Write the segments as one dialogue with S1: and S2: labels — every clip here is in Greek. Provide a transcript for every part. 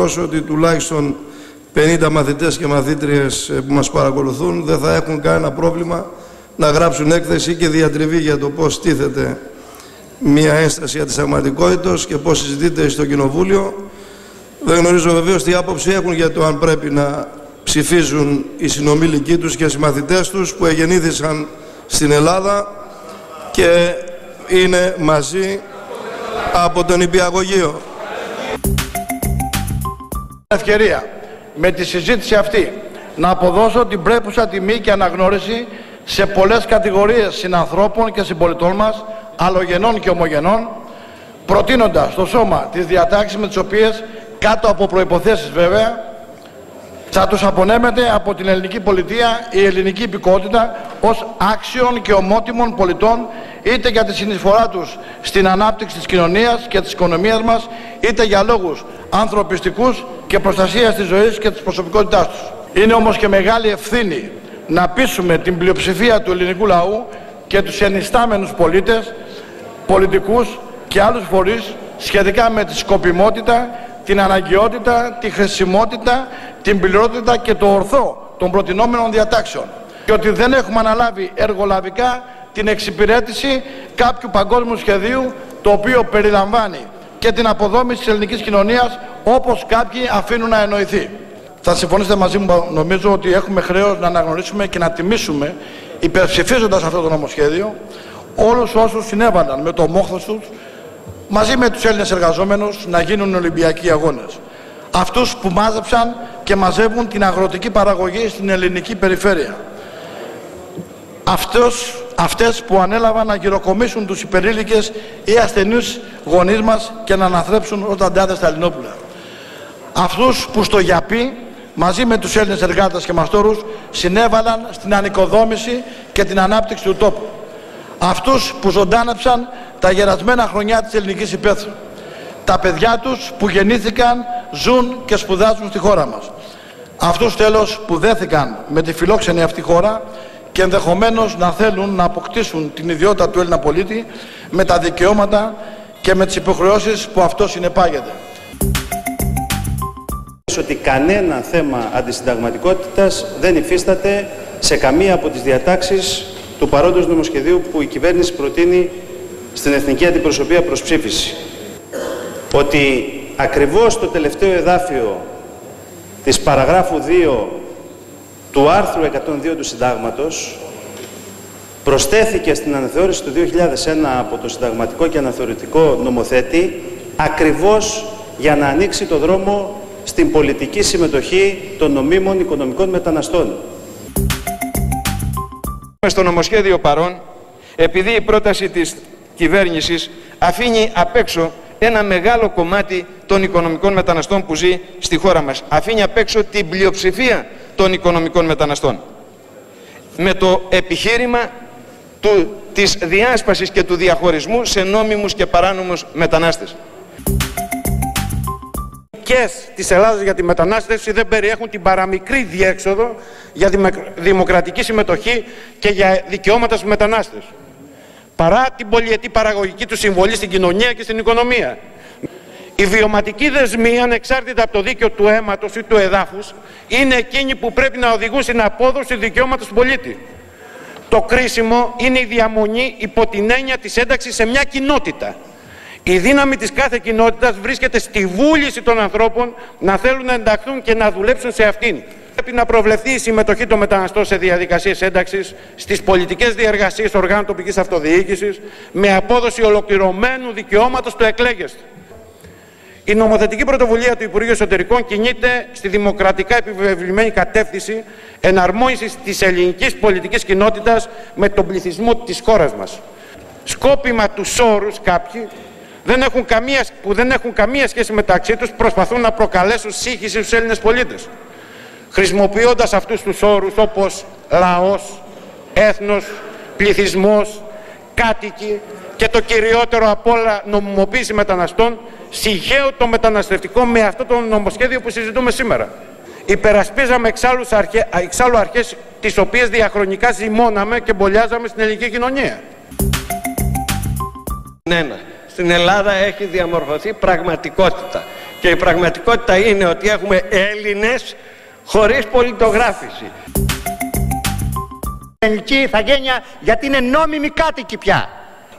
S1: διαβεβαιώσω ότι τουλάχιστον 50 μαθητές και μαθήτριες που μας παρακολουθούν δεν θα έχουν κανένα πρόβλημα να γράψουν έκθεση και διατριβή για το πώς στήθεται μια ένσταση αντισυνταγματικότητας και πώς συζητείται στο Κοινοβούλιο. Δεν γνωρίζω βεβαίως τι άποψη έχουν για το αν πρέπει να ψηφίζουν οι συνομήλικοί τους και οι συμμαθητές τους που εγεννήθησαν στην Ελλάδα και είναι μαζί από τον Νηπιαγωγείο.
S2: Ευκαιρία με τη συζήτηση αυτή να αποδώσω την πρέπουσα τιμή και αναγνώριση σε πολλές κατηγορίες συνανθρώπων και συμπολιτών μας, αλλογενών και ομογενών, προτείνοντας στο σώμα τις διατάξεις με τις οποίες, κάτω από προϋποθέσεις βέβαια, θα τους απονέμεται από την ελληνική πολιτεία η ελληνική υπηκότητα ως άξιων και ομότιμων πολιτών, είτε για τη συνεισφορά τους στην ανάπτυξη της κοινωνίας και της οικονομίας μας, είτε για λόγους ανθρωπιστικούς και προστασίας της ζωής και της προσωπικότητάς τους. Είναι όμως και μεγάλη ευθύνη να πείσουμε την πλειοψηφία του ελληνικού λαού και τους ενιστάμενους πολίτες, πολιτικούς και άλλους φορείς σχετικά με τη σκοπιμότητα, την αναγκαιότητα, τη χρησιμότητα, την πληρότητα και το ορθό των προτινόμενων διατάξεων και ότι δεν έχουμε αναλάβει εργολαβικά την εξυπηρέτηση κάποιου παγκόσμιου σχεδίου το οποίο περιλαμβάνει και την αποδόμηση της ελληνικής κοινωνίας όπως κάποιοι αφήνουν να εννοηθεί. Θα συμφωνήσετε μαζί μου, νομίζω, ότι έχουμε χρέος να αναγνωρίσουμε και να τιμήσουμε, υπερψηφίζοντας αυτό το νομοσχέδιο, όλους όσους συνέβαλαν με το μόχθος τους μαζί με τους Έλληνες εργαζόμενους να γίνουν Ολυμπιακοί αγώνες. Αυτούς που μάζεψαν και μαζεύουν την αγροτική παραγωγή στην ελληνική περιφέρεια. Αυτές που ανέλαβαν να γυροκομίσουν τους υπερήλικες ή ασθενείς γονείς μας και να αναθρέψουν ως δαντάδες τα Ελληνόπουλα. Αυτούς που στο ΓΙΑΠΗ μαζί με τους Έλληνες εργάτες και μαστόρους συνέβαλαν στην ανοικοδόμηση και την ανάπτυξη του τόπου. Αυτούς που ζωντάνεψαν τα γερασμένα χρονιά της ελληνικής υπαίθρου. Τα παιδιά τους που γεννήθηκαν, ζουν και σπουδάζουν στη χώρα μας. Αυτούς τέλος που δέθηκαν με τη φιλόξενη αυτή χώρα και ενδεχομένως να θέλουν να αποκτήσουν την ιδιότητα του Έλληνα πολίτη με τα δικαιώματα και με τις υποχρεώσεις που αυτό συνεπάγεται.
S3: Ότι κανένα θέμα αντισυνταγματικότητας δεν υφίσταται σε καμία από τις διατάξεις του παρόντος νομοσχεδίου που η κυβέρνηση προτείνει στην Εθνική Αντιπροσωπεία προς ψήφιση. Ότι ακριβώς το τελευταίο εδάφιο της παραγράφου 2 του άρθρου 102 του Συντάγματος προσθέθηκε στην αναθεώρηση του 2001 από το Συνταγματικό και Αναθεωρητικό Νομοθέτη ακριβώς για να ανοίξει το δρόμο στην πολιτική συμμετοχή των νομίμων οικονομικών μεταναστών.
S4: Στο νομοσχέδιο παρόν, επειδή η πρόταση της κυβέρνησης αφήνει απ' έξω ένα μεγάλο κομμάτι των οικονομικών μεταναστών που ζει στη χώρα μας. Αφήνει απ' έξω την πλειοψηφία των οικονομικών μεταναστών. Με το επιχείρημα της διάσπασης και του διαχωρισμού σε νόμιμους και παράνομους μετανάστες.
S5: Της Ελλάδας για τη μετανάστευση δεν περιέχουν την παραμικρή διέξοδο για δημοκρατική συμμετοχή και για δικαιώματα στους μετανάστες, παρά την πολυετή παραγωγική του συμβολή στην κοινωνία και στην οικονομία. Οι βιωματικοί δεσμοί, ανεξάρτητα από το δίκαιο του αίματος ή του εδάφους, είναι εκείνοι που πρέπει να οδηγούν στην απόδοση δικαιώματος του πολίτη. Το κρίσιμο είναι η διαμονή υπό την έννοια της ένταξης σε μια κοινότητα. Η δύναμη της κάθε κοινότητας βρίσκεται στη βούληση των ανθρώπων να θέλουν να ενταχθούν και να δουλέψουν σε αυτήν. Πρέπει να προβλεφθεί η συμμετοχή των μεταναστών σε διαδικασίες ένταξης, στις πολιτικές διεργασίες οργάνων τοπικής αυτοδιοίκησης, με απόδοση ολοκληρωμένου δικαιώματος του εκλέγεστε. Η νομοθετική πρωτοβουλία του Υπουργείου Εσωτερικών κινείται στη δημοκρατικά επιβεβλημένη κατεύθυνση εναρμόνισης της ελληνικής πολιτικής κοινότητας με τον πληθυσμό της χώρας μας. Σκόπιμα τους όρους κάποιοι που δεν έχουν καμία σχέση μεταξύ τους προσπαθούν να προκαλέσουν σύγχυση στους Έλληνες πολίτες, χρησιμοποιώντας αυτούς τους όρους όπως λαός, έθνος, πληθυσμός, κάτοικοι και το κυριότερο απ' όλα νομιμοποίηση μεταναστών, συγχαίω το μεταναστευτικό με αυτό το νομοσχέδιο που συζητούμε σήμερα. Υπερασπίζαμε εξάλλου αρχές τις οποίες διαχρονικά ζυμώναμε και μπολιάζαμε στην ελληνική κοινωνία.
S6: Στην Ελλάδα έχει διαμορφωθεί πραγματικότητα Και η πραγματικότητα είναι ότι έχουμε Έλληνες χωρίς πολιτογράφηση.
S7: Ελληνική ηθαγένεια, γιατί είναι νόμιμοι κάτοικοι πια.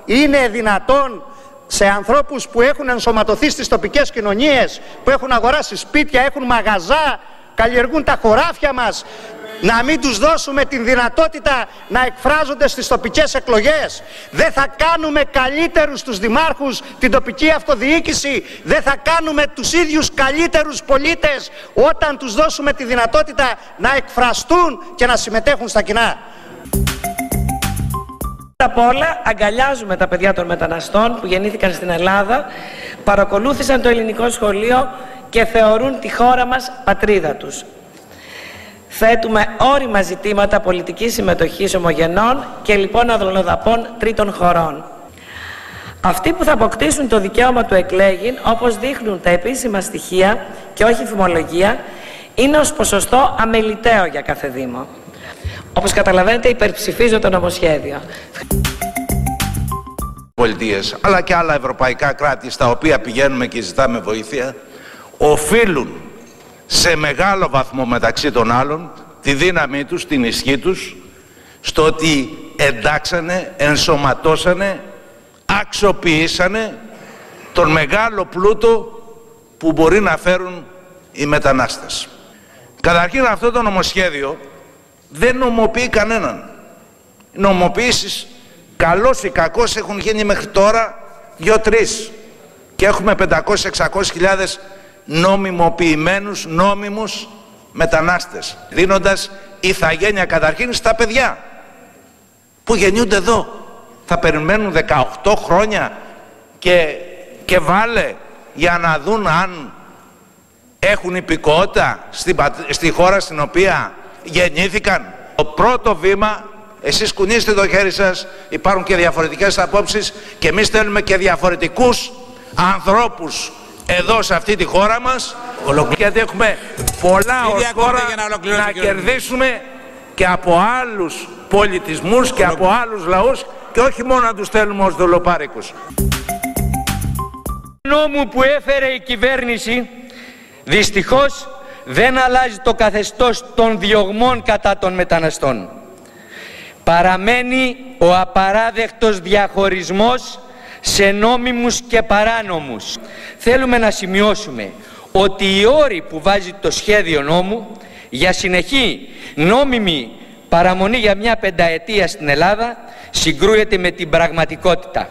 S7: Είναι δυνατόν σε ανθρώπους που έχουν ενσωματωθεί στις τοπικές κοινωνίες, που έχουν αγοράσει σπίτια, έχουν μαγαζά, καλλιεργούν τα χωράφια μας, να μην τους δώσουμε την δυνατότητα να εκφράζονται στις τοπικές εκλογές? Δεν θα κάνουμε καλύτερους τους δημάρχους, την τοπική αυτοδιοίκηση? Δεν θα κάνουμε τους ίδιους καλύτερους πολίτες όταν τους δώσουμε τη δυνατότητα να εκφραστούν και να συμμετέχουν στα κοινά?
S8: Απ' όλα αγκαλιάζουμε τα παιδιά των μεταναστών που γεννήθηκαν στην Ελλάδα, παρακολούθησαν το ελληνικό σχολείο και θεωρούν τη χώρα μας πατρίδα τους. Θέτουμε όριμα ζητήματα πολιτικής συμμετοχής ομογενών και λοιπόν αλλοδαπών τρίτων χωρών. Αυτοί που θα αποκτήσουν το δικαίωμα του εκλέγην, όπως δείχνουν τα επίσημα στοιχεία και όχι φημολογία, είναι ως ποσοστό αμεληταίο για κάθε Δήμο. Όπως καταλαβαίνετε, υπερψηφίζω το νομοσχέδιο.
S9: Πολιτείες, αλλά και άλλα ευρωπαϊκά κράτη στα οποία πηγαίνουμε και ζητάμε βοήθεια, οφείλουν σε μεγάλο βαθμό μεταξύ των άλλων τη δύναμή τους, την ισχύ τους, στο ότι εντάξανε, ενσωματώσανε, αξιοποιήσανε τον μεγάλο πλούτο που μπορεί να φέρουν οι μετανάστες. Καταρχήν, αυτό το νομοσχέδιο δεν νομοποιεί κανέναν. Οι νομοποιήσεις, καλώς ή κακώς, έχουν γίνει μέχρι τώρα 2-3 και έχουμε 500-600 νομιμοποιημένους, νόμιμους μετανάστες, δίνοντας ηθαγένεια καταρχήν στα παιδιά που γεννιούνται εδώ. Θα περιμένουν 18 χρόνια και βάλε για να δουν αν έχουν υπηκότητα στη χώρα στην οποία γεννήθηκαν. Το πρώτο βήμα, εσείς κουνήστε το χέρι σας, υπάρχουν και διαφορετικές απόψεις και εμείς θέλουμε και διαφορετικούς ανθρώπους εδώ σε αυτή τη χώρα μας, γιατί έχουμε πολλά ως χώρα να κερδίσουμε και από άλλους πολιτισμούς και από άλλους λαούς και όχι μόνο να τους θέλουμε ως δολοπάρικους.
S6: Νόμου που έφερε η κυβέρνηση δυστυχώς δεν αλλάζει το καθεστώς των διωγμών κατά των μεταναστών. Παραμένει ο απαράδεκτος διαχωρισμός σε νόμιμους και παράνομους. Θέλουμε να σημειώσουμε ότι οι όροι που βάζει το σχέδιο νόμου για συνεχή νόμιμη παραμονή για μια πενταετία στην Ελλάδα συγκρούεται με την πραγματικότητα.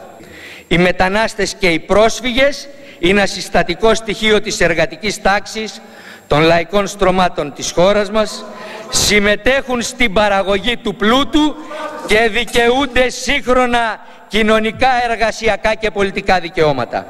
S6: Οι μετανάστες και οι πρόσφυγες είναι ένα συστατικό στοιχείο της εργατικής τάξης των λαϊκών στρωμάτων της χώρας μας, συμμετέχουν στην παραγωγή του πλούτου και δικαιούνται σύγχρονα κοινωνικά, εργασιακά και πολιτικά δικαιώματα.